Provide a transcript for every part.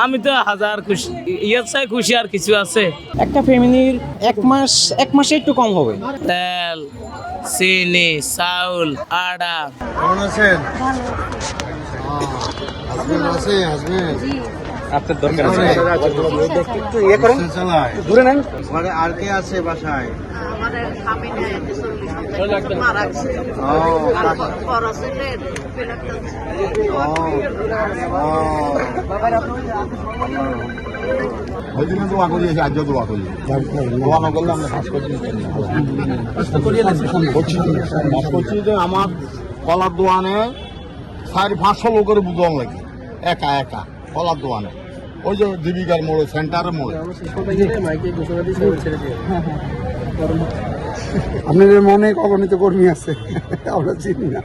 আমি তো হাজার খুশি, ইয়ের চাই খুশি আর কিছু আছে। একটা ফ্যামিলির এক মাসে একটু কম হবে। তেল, চিনি, চাউল, আটা। কেমন আছেন? আপনার দরকার আছে একটু ইয়ে করেন, দূরে নেন। মানে আর কে আছে বাসায়? দোয়া করি, আজ দোয়া করি, দোয়া না করলে আমরা কাজ করছি যে আমার কলার দোয়ানে 400-500 লোকের বুঝন লাগে, একা একা কলার দোয়ানে, ওই যে দীপিকার মোড়ে, সেন্টারের মোড়ে। আপনাদের মনে অগণিত কর্মী আছে, আমরা চিনি না।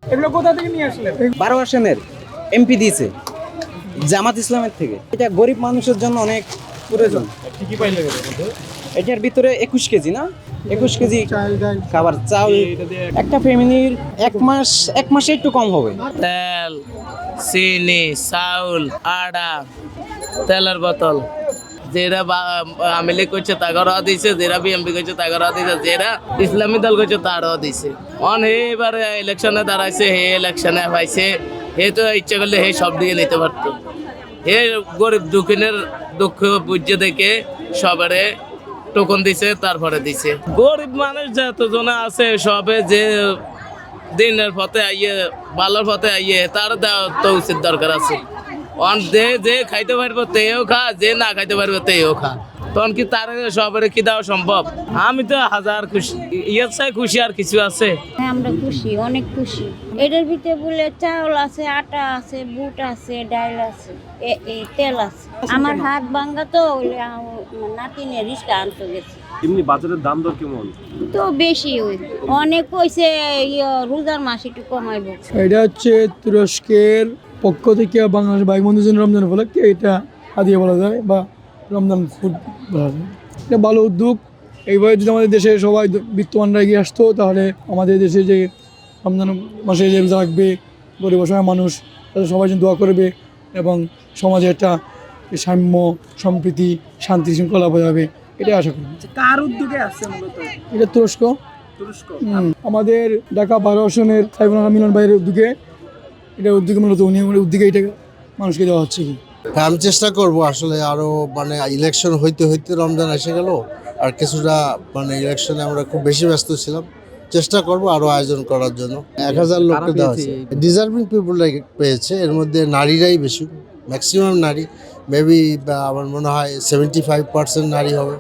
এগুলো কোথা থেকে নিয়ে আসলেন? 12 আসনের এমপি দিয়েছে জামাত ইসলামের থেকে। এটা গরিব মানুষের জন্য অনেক প্রয়োজন। এটার ভিতরে 21 কেজি না, 21 কেজি খাবার চাউল। একটা ফ্যামিলির এক মাসে একটু কম হবে। তেল, চিনি, চাউল, আটা, তেলের বোতল। যেটা আওয়ামী লীগ করছে তাগরও দিছে, যেটা বিএমপি করছে তাগরও দিছে, যেটা ইসলামী দল করছে তারও দিছে। এবারে ইলেকশনে দাঁড়াইছে, হে ইলেকশনে পাইছে, হে তো ইচ্ছে করলে হে সব দিয়ে নিতে পারতো। হে গরিব দুঃখিনের দুঃখ বুঝে দেখে সবারে টোকন দিছে, তারপরে দিছে। গরিব মানুষ যতজন আছে সবে যে দিনের পথে আইয়ে, ভালোর পথে আইয়ে, তার দেওয়া তো উচিত দরকার আছে। যে খাইতে পারবো তেও খা, যে না খাইতে পারবো তেও খা। তখন কি তার সবার কি দেওয়া সম্ভব? আমি তো হাজার খুশি, ইয়ের চাই খুশি আর কিছু আছে। হ্যাঁ, আমরা খুশি, অনেক খুশি। এটার ভিতরে বলে চাউল আছে, আটা আছে, বুট আছে, ডাল আছে, তেল আছে। আমার হাত ভাঙ্গা তো নাতিনে রিস্কা আনতে গেছে। এমনি বাজারের দাম দর কেমন? তো বেশি অনেক কইছে, রোজার মাস একটু কমাইব। এটা হচ্ছে তুরস্কের পক্ষ থেকে বাংলাদেশ ভাই বন্ধুদের জন্য রমজান উপলক্ষে এটা হাদিয়া বলা যায় বা রমজান ফুড বলা যায়। এটা ভালো উদ্যোগ। এইভাবে যদি আমাদের দেশে সবাই বিত্তমানরা এগিয়ে আসতো, তাহলে আমাদের দেশে যে রমজান মাসে যে রোজা রাখবে গরিব অসহায় মানুষ, তাদের সবাই যেন দোয়া করবে এবং সমাজে একটা সাম্য, সম্প্রীতি, শান্তি শৃঙ্খলা বজায় যাবে, এটাই আশা করি। কার উদ্যোগে আসছে মূলত? এটা তুরস্ক। আমাদের ঢাকা 12 আসনের সাইফুল আলম মিলন ভাইয়ের উদ্যোগে, এটা উদ্যোগে মূলত উনি উদ্যোগে এটা মানুষকে দেওয়া হচ্ছে। কি আমি চেষ্টা করব আসলে আরো, মানে ইলেকশন হইতে হইতে রমজান এসে গেল, আর কিছুটা মানে ইলেকশনে আমরা খুব বেশি ব্যস্ত ছিলাম। চেষ্টা করব আরো আয়োজন করার জন্য। 1000 লোককে দেওয়া হয়েছে, ডিজার্ভিং পিপুলরা পেয়েছে। এর মধ্যে নারীরাই বেশি, ম্যাক্সিমাম নারী, মেবি আমার মনে হয় 75% নারী হবে।